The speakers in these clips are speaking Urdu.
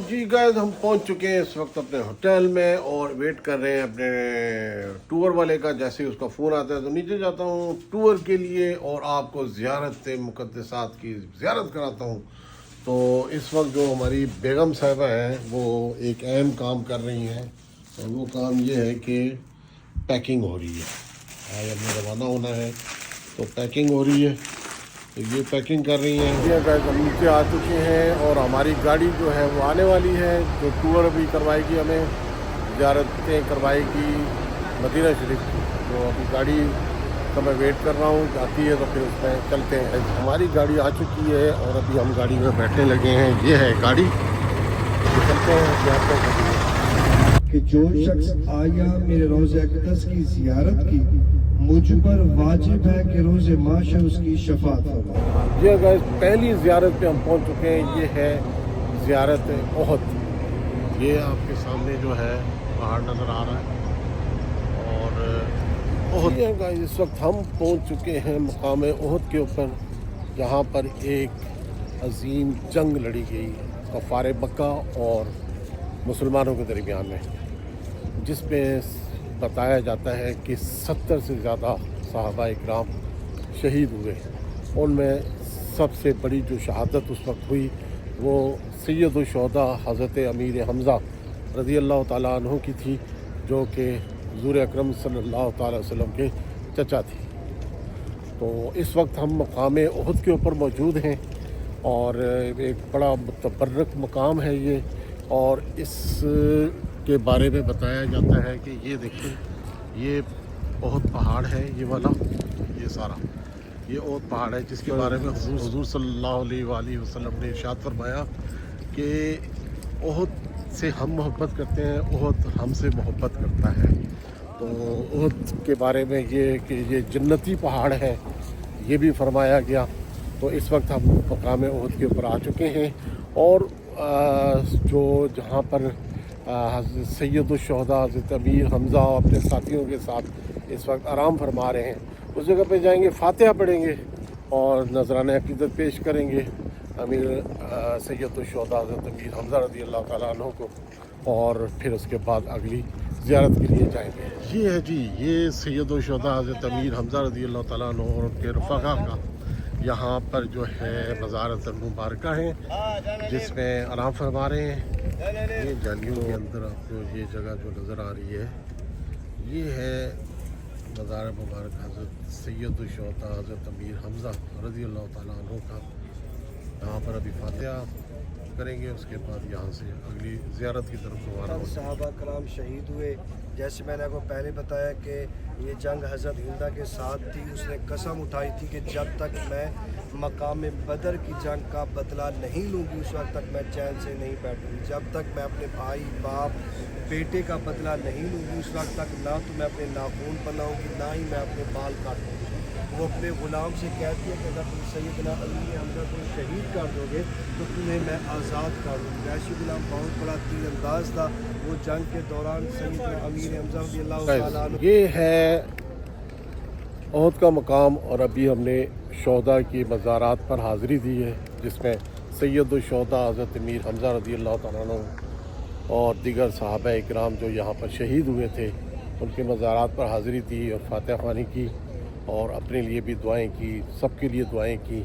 جی گائز ہم پہنچ چکے ہیں اس وقت اپنے ہوٹل میں اور ویٹ کر رہے ہیں اپنے ٹور والے کا. جیسے ہی اس کا فون آتا ہے تو نیچے جاتا ہوں ٹور کے لیے اور آپ کو زیارت مقدسات کی زیارت کراتا ہوں. تو اس وقت جو ہماری بیگم صاحبہ ہیں وہ ایک اہم کام کر رہی ہیں اور وہ کام یہ ہے کہ پیکنگ ہو رہی ہے. آج ہمیں روانہ ہونا ہے تو پیکنگ ہو رہی ہے. یہ پیکنگ کر رہی ہیں. یہ گائز ہم نیچے آ چکے ہیں اور ہماری گاڑی جو ہے وہ آنے والی ہے جو ٹور بھی کروائے گی, ہمیں زیارتیں کروائے گی مدینہ شریف کی. تو ابھی گاڑی کا میں ویٹ کر رہا ہوں, آتی ہے تو پھر اس میں چلتے ہیں. ہماری گاڑی آ چکی ہے اور ابھی ہم گاڑی میں بیٹھنے لگے ہیں. یہ ہے گاڑی, چلتے ہیں زیارتیں کریں کہ جو شخص آیا میرے روز اقدس کی زیارت کی مجھ پر واجب ہے کہ روز معاشر اس کی شفاعت فرمائے. جی گائز پہلی زیارت پہ ہم پہنچ چکے ہیں. یہ ہے زیارت احد. یہ آپ کے سامنے جو ہے پہاڑ نظر آ رہا ہے اور احد ہے گائز. اس وقت ہم پہنچ چکے ہیں مقام احد کے اوپر جہاں پر ایک عظیم جنگ لڑی گئی کفار مکہ اور مسلمانوں کے درمیان میں, جس میں بتایا جاتا ہے کہ 70 سے زیادہ صحابہ اکرام شہید ہوئے. ان میں سب سے بڑی جو شہادت اس وقت ہوئی وہ سید الشہداء حضرت امیر حمزہ رضی اللہ تعالیٰ عنہ کی تھی, جو کہ حضور اکرم صلی اللہ تعالیٰ وسلم کے چچا تھی. تو اس وقت ہم مقام احد کے اوپر موجود ہیں اور ایک بڑا متبرک مقام ہے یہ. اور اس کے بارے میں بتایا جاتا ہے کہ یہ دیکھیں, یہ احد پہاڑ ہے, یہ والا, یہ سارا یہ احد پہاڑ ہے جس کے بارے میں حضور صلی اللہ علیہ وآلہ وسلم نے ارشاد فرمایا کہ احد سے ہم محبت کرتے ہیں, احد ہم سے محبت کرتا ہے. تو احد کے بارے میں یہ کہ یہ جنتی پہاڑ ہے یہ بھی فرمایا گیا. تو اس وقت ہم مقام احد کے اوپر آ چکے ہیں اور جو جہاں پر سید الشہداء حضرت امیر حمزہ اپنے ساتھیوں کے ساتھ اس وقت آرام فرما رہے ہیں, اس جگہ پہ جائیں گے, فاتحہ پڑھیں گے اور نذرانہ عقیدت پیش کریں گے امیر سید الشہداء حضرت امیر حمزہ رضی اللہ تعالیٰ عنہ کو, اور پھر اس کے بعد اگلی زیارت کے لیے جائیں گے. یہ ہے جی, یہ سید الشہداء حضرت امیر حمزہ رضی اللہ تعالیٰ عنہ اور ان کے رفقا کا یہاں پر جو ہے مزارت مبارکہ ہیں جس میں آرام فرما رہے ہیں. یہ جالیوں کے اندر آپ کو یہ جگہ جو نظر آ رہی ہے یہ ہے مزار مبارک حضرت سید الشہداء حضرت امیر حمزہ رضی اللہ تعالیٰ عنہ کا. یہاں پر ابھی فاتحہ کریں گے, اس کے بعد یہاں سے اگلی زیارت کی طرف روانہ ہوں. صحابہ کرام شہید ہوئے. جیسے میں نے آپ کو پہلے بتایا کہ یہ جنگ حضرت ہندہ کے ساتھ تھی. اس نے قسم اٹھائی تھی کہ جب تک میں مقام بدر کی جنگ کا بدلہ نہیں لوں گی اس وقت تک میں چین سے نہیں بیٹھوں گی. جب تک میں اپنے بھائی باپ بیٹے کا بدلہ نہیں لوں گی اس وقت تک نہ تو میں اپنے ناخون بناؤں گی نہ ہی میں اپنے بال کاٹوں گی. وہ اپنے غلام سے کہتی ہے کہ اگر تم سیدنا امیر حمزہ کو شہید کر دو گے تو تمہیں میں آزاد کر دوں گی. ایسی غلام بہت بڑا تیر انداز تھا. وہ جنگ کے دوران سیدنا امیر حمزہ رضی اللہ تعالیٰ عنہ. یہ ہے احد کا مقام اور ابھی ہم نے شہداء کی مزارات پر حاضری دی ہے جس میں سید الشہداء حضرت امیر حمزہ رضی اللہ تعالیٰ عنہ اور دیگر صحابہ اکرام جو یہاں پر شہید ہوئے تھے ان کے مزارات پر حاضری دی اور فاتحہ خوانی کی اور اپنے لیے بھی دعائیں کی, سب کے لیے دعائیں کی,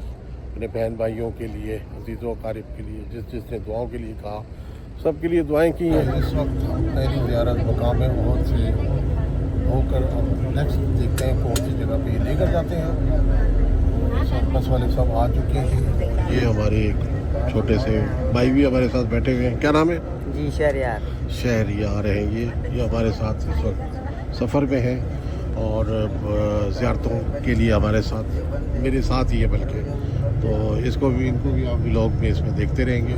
اپنے بہن بھائیوں کے لیے, عزیز و اقارب کے لیے, جس نے دعاؤں کے لیے کہا سب کے لیے دعائیں کی ہیں. اس وقت ہم پہلی زیارت مقام احد سے ہو کر اب نیکسٹ دیکھتے ہیں کون سی جگہ پہ لے کر جاتے ہیں. سب بس والے سب آ چکے ہیں. یہ ہمارے ایک چھوٹے سے بھائی بھی ہمارے ساتھ بیٹھے ہوئے ہیں. کیا نام ہے؟ جی شہریار. شہریار ہیں یہ ہمارے ساتھ اس وقت سفر میں ہیں اور زیارتوں کے لیے ہمارے ساتھ میرے ساتھ ہی ہے بلکہ. تو ان کو بھی آپ ولاگ میں اس میں دیکھتے رہیں گے.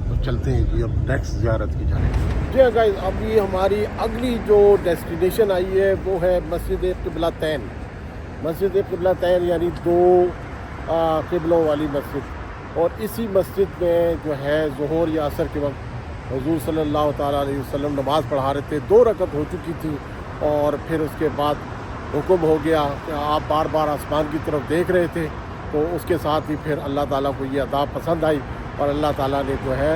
تو چلتے ہیں جی اب نیکسٹ زیارت کی جانب. جی گائز ابھی ہماری اگلی جو ڈیسٹینیشن آئی ہے وہ ہے مسجد قبلتین. مسجد قبلتین یعنی دو قبلوں والی مسجد. اور اسی مسجد میں جو ہے ظہر یا عصر کے وقت حضور صلی اللہ تعالیٰ علیہ وسلم نماز پڑھا رہے تھے. 2 رکعت ہو چکی تھی اور پھر اس کے بعد حکم ہو گیا کہ آپ بار بار آسمان کی طرف دیکھ رہے تھے. تو اس کے ساتھ ہی پھر اللہ تعالیٰ کو یہ ادا پسند آئی اور اللہ تعالیٰ نے جو ہے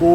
2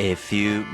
A few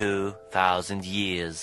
2000 years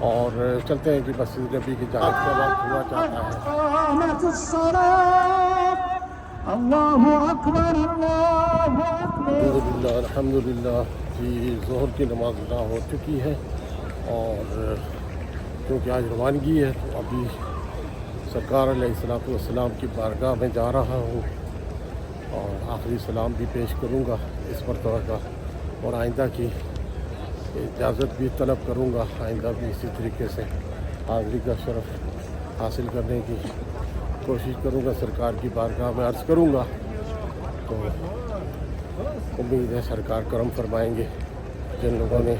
اور چلتے ہیں کہ مسجد نبی کی جہاد کا وقت ہوا چاہتا ہے. الحمدللہ الحمدللہ جی ظہر کی نماز ادا ہو چکی ہے اور کیونکہ آج روانگی ہے تو ابھی سرکار علیہ السلام کی بارگاہ میں جا رہا ہوں اور آخری سلام بھی پیش کروں گا اس مرتبہ کا اور آئندہ کی اجازت بھی طلب کروں گا. آئندہ بھی اسی طریقے سے حاضری کا شرف حاصل کرنے کی کوشش کروں گا, سرکار کی بارگاہ میں عرض کروں گا. تو امید ہے سرکار کرم فرمائیں گے. جن لوگوں نے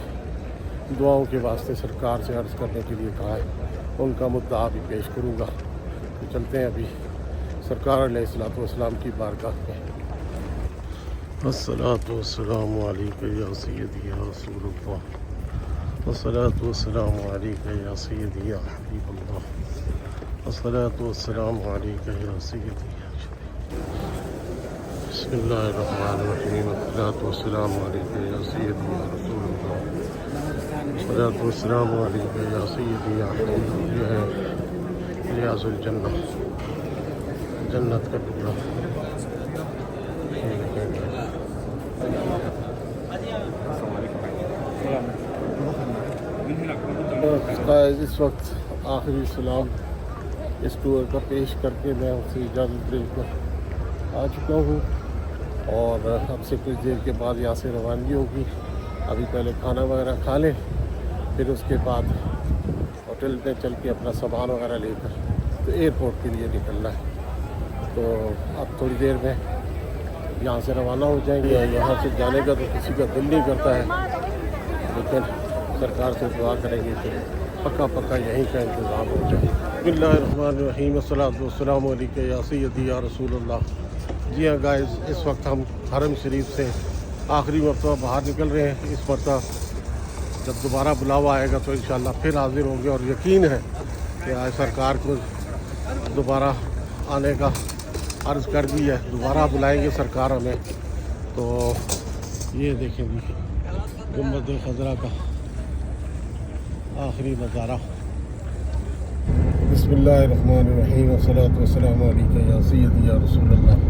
دعاؤں کے واسطے سرکار سے عرض کرنے کے لیے کہا ہے ان کا مدعا بھی پیش کروں گا. تو چلتے ہیں ابھی سرکار علیہ السلام کی بارگاہ میں. الصلاۃ والسلام علیک یا سیدی یا رسول اللہ, الصلاۃ والسلام علیک یا سیدی یا حبیب اللہ, الصلاۃ والسلام علیک یا سیدی یا بسم اللہ الرحمن الرحیم, الصلاۃ والسلام علیک یا سیدی یا رسول اللہ, الصلاۃ والسلام علیک یا سیدی یا حبیب اللہ. یہ ہے ریاض الجنہ, جنت کا ٹکڑا. اس وقت آخری سلام اس ٹور کا پیش کر کے میں اسے اجازت لے کر آ چکا ہوں اور اب سے کچھ دیر کے بعد یہاں سے روانگی ہوگی. ابھی پہلے کھانا وغیرہ کھا لیں, پھر اس کے بعد ہوٹل میں چل کے اپنا سامان وغیرہ لے کر تو ایئرپورٹ کے لیے نکلنا ہے. تو اب تھوڑی دیر میں یہاں سے روانہ ہو جائیں گے. یہاں سے جانے کا تو کسی کا دل نہیں کرتا ہے, لیکن سرکار سے دعا کریں گے کہ پکا یہیں کا انتظام ہو جائے. بسم اللہ الرحمن الرحیم, الصلاۃ والسلام علیک یا سیدی یا رسول اللہ. جی ہاں گائز, اس وقت ہم حرم شریف سے آخری مرتبہ باہر نکل رہے ہیں. اس مرتبہ جب دوبارہ بلاوا آئے گا تو انشاءاللہ پھر حاضر ہوں گے اور یقین ہے کہ آج سرکار کو دوبارہ آنے کا عرض کر دی ہے, دوبارہ بلائیں گے سرکار ہمیں. تو یہ دیکھیں جی گنبد خضرا کا آخری نظارہ. بسم اللہ الرحمن الرحیم, والصلاۃ والسلام علیک یا سیدی یا رسول اللہ.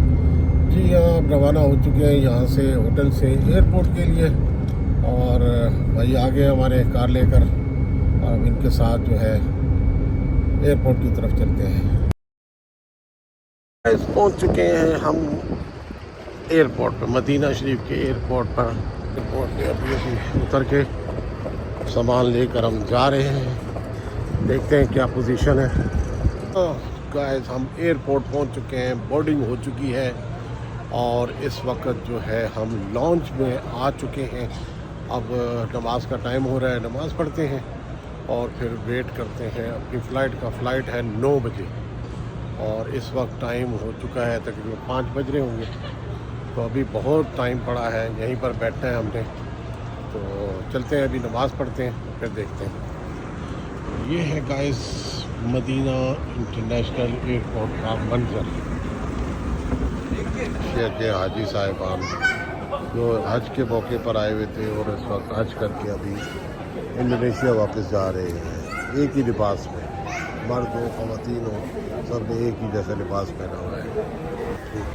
جی ہاں, آپ روانہ ہو چکے ہیں یہاں سے ہوٹل سے ایئرپورٹ کے لیے اور بھائی آگے ہمارے کار لے کر اور ان کے ساتھ جو ہے ایئرپورٹ کی طرف چلتے ہیں. پہنچ چکے ہیں ہم ایئرپورٹ پر, مدینہ شریف کے ایئرپورٹ پر. ایئرپورٹ پہ ابھی اتر کے سامان لے کر ہم جا رہے ہیں, دیکھتے ہیں کیا پوزیشن ہے. گائز ہم ایئرپورٹ پہنچ چکے ہیں, بورڈنگ ہو چکی ہے اور اس وقت جو ہے ہم لانچ میں آ چکے ہیں. اب نماز کا ٹائم ہو رہا ہے, نماز پڑھتے ہیں اور پھر ویٹ کرتے ہیں اپنی فلائٹ کا. فلائٹ ہے 9 بجے اور اس وقت ٹائم ہو چکا ہے تقریباً 5 بج رہے ہوں گے. تو ابھی بہت ٹائم پڑا ہے, یہیں پر بیٹھنا ہے ہم نے. تو چلتے ہیں ابھی نماز پڑھتے ہیں پھر دیکھتے ہیں. یہ ہے گائز مدینہ انٹرنیشنل ایئرپورٹ کا منظر. یہ کہ حاجی صاحبان جو حج کے موقع پر آئے ہوئے تھے اور اس وقت حج کر کے ابھی انڈونیشیا واپس جا رہے ہیں ایک ہی لباس میں. مرد ہو خواتین ہو سب نے ایک ہی جیسا لباس پہنا ہوا ہے.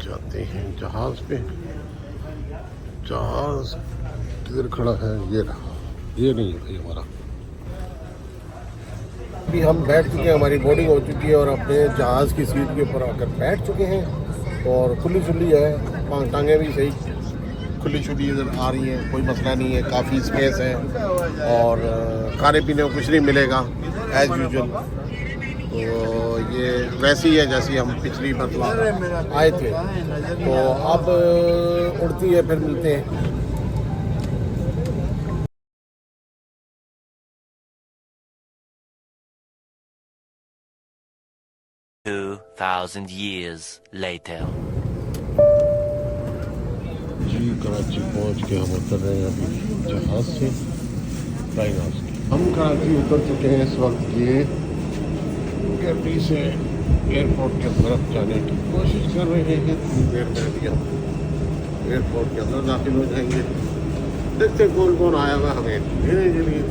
جاتے ہیں جہاز پہ. جہاز کدھر کھڑا ہے؟ یہ رہا, یہ نہیں ہے بھائی ہمارا. ابھی ہم بیٹھ چکے ہیں, ہماری بورڈنگ ہو چکی ہے اور اپنے جہاز کی سیٹ کے اوپر آ کر بیٹھ چکے ہیں اور کھلی چلی ہے, ٹانگیں بھی صحیح کھلی چھلی ادھر آ رہی ہیں, کوئی مسئلہ نہیں ہے, کافی اسپیس ہے اور کھانے پینے کو کچھ نہیں ملے گا ایز یوزول. تو یہ ویسی ہے جیسی ہم پچھلی مرتبہ آئے تھے. تو اب اڑتی ہے, پھر ملتے ہیں. 2,000 years later. جی کراچی پہنچ کے ہم اتر رہے ہیں ابھی جہاز سے, فلائنگ ہاؤس کی. ہم کراچی اتر چکے ہیں اس وقت. یہ گرمی سے ایئرپورٹ کی طرف جانے کی کوشش کر رہے ہیں. تھوڑی دیر میں ابھی ہم ایئرپورٹ کے اندر داخل ہو جائیں گے. دیکھتے کون کون آیا ہوا ہمیں لینے کے لیے.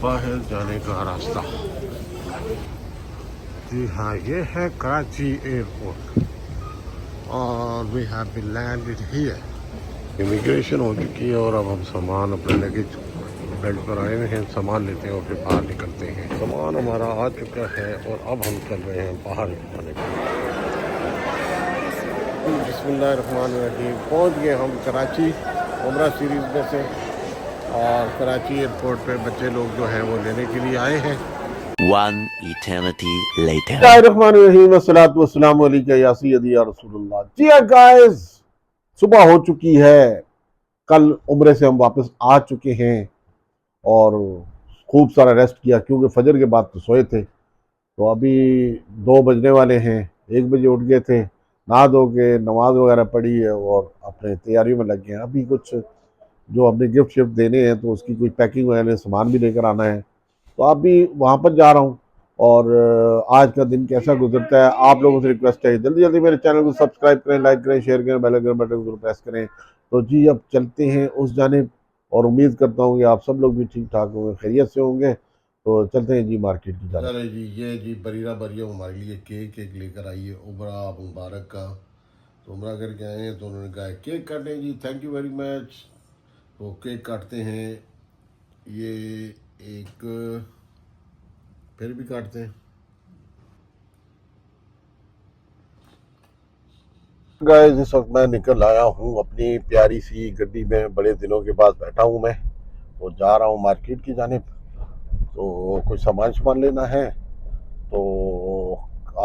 باہر جانے کا راستہ. جی ہاں یہ ہے کراچی ایئرپورٹ اور we have been landed here. Immigration ہو چکی ہے اور اب ہم سامان اپنے لگیج بیلٹ پر آئے ہوئے ہیں, سامان لیتے ہیں اور پھر باہر نکلتے ہیں. سامان ہمارا آ چکا ہے اور اب ہم چل رہے ہیں باہر جانے کے لیے. بسم اللہ الرحمن الرحیم. پہنچ گئے ہم کراچی عمرہ سیریز میں سے, اور کراچی ایئرپورٹ پہ بچے لوگ جو ہیں وہ لینے کے لیے آئے ہیں. One eternity later. بسم اللہ الرحمن الرحیم. الصلاۃ والسلام علیکہ یا سیدی یا رسول اللہ. جی گائز, صبح ہو چکی ہے. کل عمرے سے ہم واپس آ چکے ہیں اور خوب سارا ریسٹ کیا کیونکہ فجر کے بعد تو سوئے تھے. تو ابھی 2 بجنے والے ہیں. 1 بجے اٹھ گئے تھے, نہا دھو کے نماز وغیرہ پڑھی ہے اور اپنے تیاریوں میں لگ گئے ہیں. ابھی کچھ جو ہم نے گفٹ شفٹ دینے ہیں تو اس کی کوئی پیکنگ وغیرہ سامان بھی لے کر آنا ہے. تو اب بھی وہاں پر جا رہا ہوں. اور آج کا دن کیسا گزرتا ہے, آپ لوگوں سے ریکویسٹ ہے جلدی جلدی میرے چینل کو سبسکرائب کریں, لائک کریں, شیئر کریں, بیل آئیکن بٹن کو پریس کریں. تو جی اب چلتے ہیں اس جانب, اور امید کرتا ہوں کہ آپ سب لوگ بھی ٹھیک ٹھاک ہوں گے, خیریت سے ہوں گے. تو چلتے ہیں جی مارکیٹ کی جانب. چلے جی, یہ جی بریرہ مریم ہمارے لیے کیک لے کر آئی ہے عمرہ مبارک کا. تو عمرہ کر کے آئے ہیں تو انہوں نے کہا کیک کاٹیں جی, تھینک یو ویری مچ. تو کیک کاٹتے ہیں, یہ ایک پھر بھی کاٹتے ہیں. گائز اس وقت میں نکل آیا ہوں اپنی پیاری سی گڈی میں, بڑے دنوں کے بعد بیٹھا ہوں میں, تو جا رہا ہوں مارکیٹ کی جانب. تو کچھ سامان لینا ہے. تو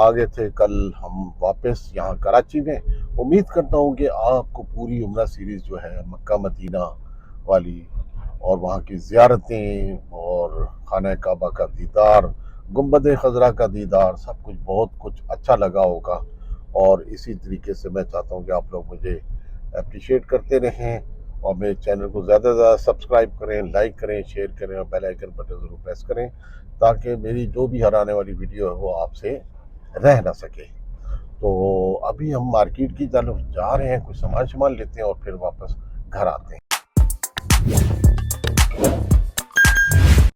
آگے تھے کل ہم واپس یہاں کراچی میں. امید کرتا ہوں کہ آپ کو پوری عمرہ سیریز جو ہے مکہ مدینہ والی اور وہاں کی زیارتیں اور خانہ کعبہ کا دیدار, گنبد خضرا کا دیدار, سب کچھ بہت کچھ اچھا لگا ہوگا. اور اسی طریقے سے میں چاہتا ہوں کہ آپ لوگ مجھے اپریشیٹ کرتے رہیں اور میرے چینل کو زیادہ سے زیادہ سبسکرائب کریں, لائک کریں, شیئر کریں اور بیل آئیکن بٹن ضرور پریس کریں تاکہ میری جو بھی ہر آنے والی ویڈیو ہے وہ آپ سے رہ نہ سکے. تو ابھی ہم مارکیٹ کی طرف جا رہے ہیں, کچھ سامان لیتے ہیں اور پھر واپس گھر آتے ہیں.